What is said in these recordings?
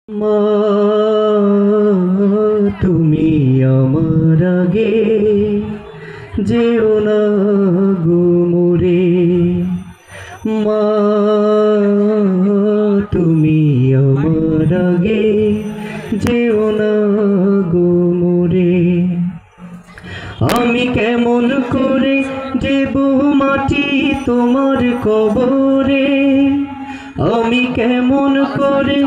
মা তুমি আমার আগে যেও না গো মোরে। মা তুমি আমার আগে যেও না গো মোরে। আমি কেমন করে দেব মাটি তোমার কবরে, আমি কেমন করে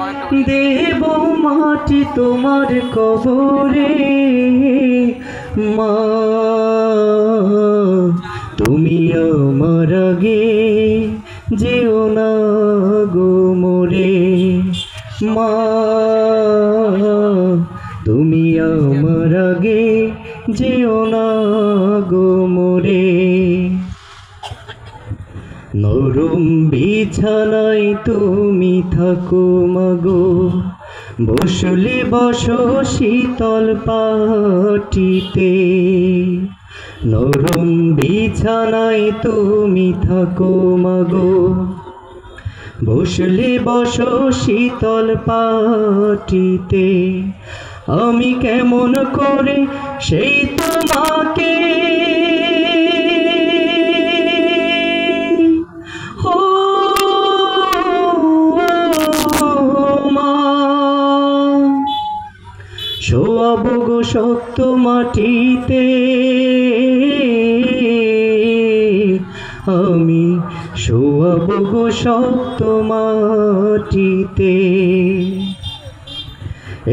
দেব মাটি তোমার কবরে। মা তুমি আমার আগে যেও না গো মোরে। মা তুমি আমার আগে যেও না গো মোরে। নরম বিছানায় তুমি থাকো মাগো, বসলে বসো শীতল পাটিতে। নরম বিছানায় তুমি থাকো মাগো, বসলে বসো শীতল পাটিতে। আমি কেমন করে সেই তোমাকে শোয়াবো গো শক্ত মাটিতে, আমি শোয়াবো গো শক্ত মাটিতে।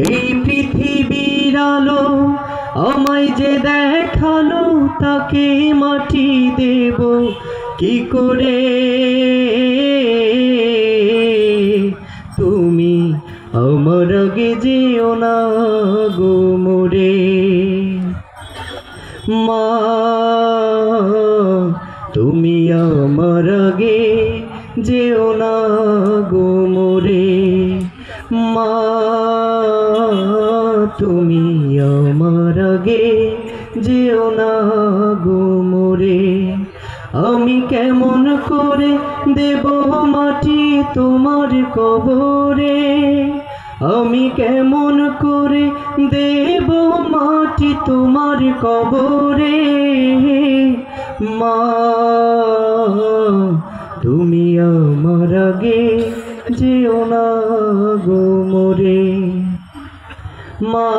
এই পৃথিবীর আলো আমায় যে দেখালো, তাকে মাটি দেব কি করে। তুমি আমার আগে যেও না গো মোরে। মা তুমি আমার আগে যেও না গো মোরে। মা তুমি আমার আগে যেও না গো মোরে। আমি কেমন করে দেব মাটি তোমার কবরে, আমি কেমন করে দেব মাটি তোমার কবরে। মা তুমি আমার আগে যেও না গো মোরে। মা